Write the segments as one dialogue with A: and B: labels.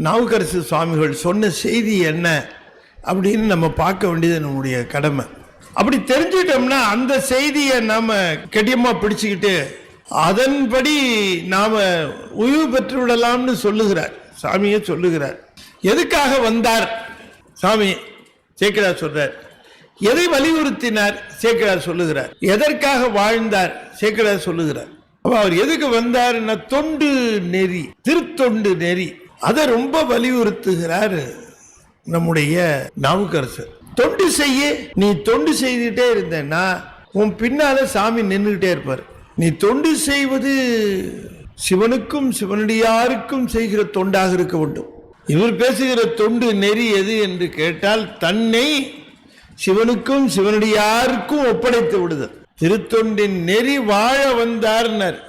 A: நாவுக்கரசு சுவாமிகள் சொன்ன செய்தி என்ன அப்படின்னு நம்ம பார்க்க வேண்டியது நம்முடைய கடமை. அப்படி தெரிஞ்சுட்டோம்னா அந்த செய்தியை நாம கெட்டியமா பிடிச்சுக்கிட்டு அதன்படி நாம உய்வு பெற்று விடலாம்னு சொல்லுகிறார் சாமியே சொல்லுகிறார். எதுக்காக வந்தார் சாமி சேக்கிழார் சொல்றார். எதை வலியுறுத்தினார் சேக்கிழார் சொல்லுகிறார். எதற்காக வாழ்ந்தார் சேக்கிழார் சொல்லுகிறார். அவர் எதுக்கு வந்தாருன்னா தொண்டு நெறி, திருத்தொண்டு நெறி, அதை ரொம்ப வலியுறுத்துகிறார் நம்முடைய நாவுக்கரசர். தொண்டு செய்ய, நீ தொண்டு செய்துட்டே இருந்தேன்னா உன் பின்னால சாமி நின்றுகிட்டே இருப்பார். நீ தொண்டு செய்வது சிவனுக்கும் சிவனடியாருக்கும் செய்கிற தொண்டாக இருக்க வேண்டும். இவர் பேசுகிற தொண்டு நெறி எது என்று கேட்டால் தன்னை சிவனுக்கும் சிவனடியாருக்கும் ஒப்படைத்து விடுதல். திருத்தொண்டின் நெறி வாழ வந்தார்னர்.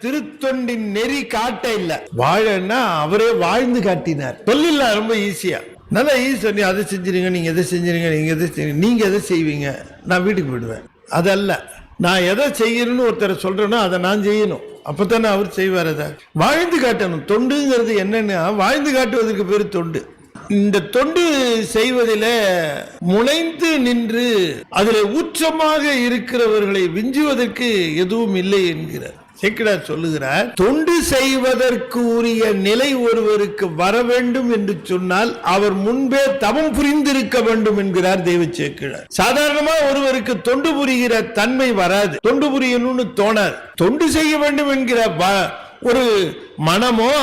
A: திருத்தொண்டின் நெறி காட்ட இல்ல, வாழன்னா அவரே வாழ்ந்து காட்டினார். சொல்லலாம் ரொம்ப ஈஸியா, நல்லா ஈஸியா. நீ அதை செஞ்சிருங்க, நீங்க எதை செஞ்சிருங்க, நீங்க எதை செய்வீங்க, நீங்க எதை செய்வீங்க, நான் வீட்டுக்கு போயிடுவேன். அதல்ல, நான் எதை செய்யணும்னு ஒருத்தர் சொல்றேனோ அதை நான் செய்யணும். அப்பத்தானே அவர் செய்வார். அதை வாழ்ந்து காட்டணும். தொண்டுங்கிறது என்னன்னா வாழ்ந்து காட்டுவதற்கு பேரு தொண்டு. இந்த தொண்டு செய்வதில் முனைந்து நின்று அதில் உச்சமாக இருக்கிறவர்களை விஞ்சுவதற்கு எதுவும் இல்லை என்கிறார் சேக்கிழார் சொல்லுகிறார். தொண்டு செய்வதற்கு உரிய நிலை ஒருவருக்கு வர வேண்டும் என்று சொன்னால் அவர் முன்பே தவம் புரிந்திருக்க வேண்டும் என்கிறார் தெய்வ சேக்கிழார். சாதாரணமா ஒருவருக்கு தொண்டு புரிகிற தன்மை வராது, தொண்டு புரியணும்னு தோணாது. தொண்டு செய்ய வேண்டும் என்கிற ஒரு மனமோ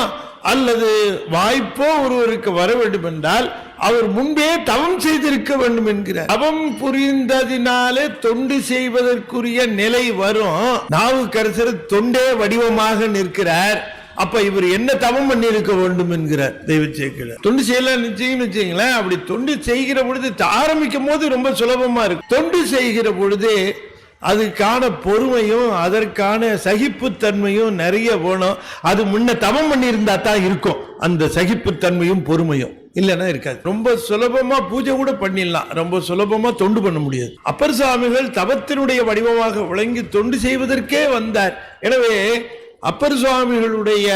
A: அல்லது வாய்ப்போ ஒருவருக்கு வர வேண்டும் என்றால் அவர் முன்பே தவம் செய்திருக்க வேண்டும் என்கிறார். தவம் புரிந்ததினாலே தொண்டு செய்வதற்குரிய நிலை வரும். நாவுக்கரசர் தொண்டே வடிவமாக நிற்கிறார். அப்ப இவர் என்ன தவம் பண்ணி இருக்க வேண்டும் என்கிறார் தெய்வ சேக்கிழார். தொண்டு செய்யலாம் நிச்சயம் வச்சுங்களேன். அப்படி தொண்டு செய்கிற பொழுது ஆரம்பிக்கும் போது ரொம்ப சுலபமா இருக்கு. தொண்டு செய்கிற பொழுது அதுக்கான பொறுமையும் அதற்கான சகிப்புத்தன்மையும் நிறைய வேணும். அது முன்ன தவம் பண்ணி இருந்தா தான் இருக்கும் அந்த சகிப்புத்தன்மையும் பொறுமையும், இல்லைன்னா இருக்காது. ரொம்ப சுலபமா பூஜை கூட பண்ணிடலாம், ரொம்ப சுலபமா தொண்டு பண்ண முடியாது. அப்பர் சுவாமிகள் தவத்தினுடைய வடிவமாக விளங்கி தொண்டு செய்வதற்கே வந்தார். எனவே அப்பர் சுவாமிகளுடைய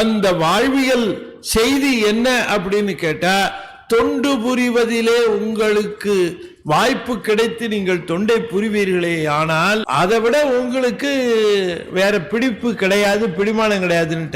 A: அந்த வாழ்வியல் செய்தி என்ன அப்படின்னு கேட்டா, தொண்டு புரிவதிலே உங்களுக்கு வாய்ப்பு கிடைத்து நீங்கள் தொண்டை புரிவீர்களே ஆனால் அதை விட உங்களுக்கு வேற பிடிப்பு கிடையாது, பிடிமானம் கிடையாதுன்னு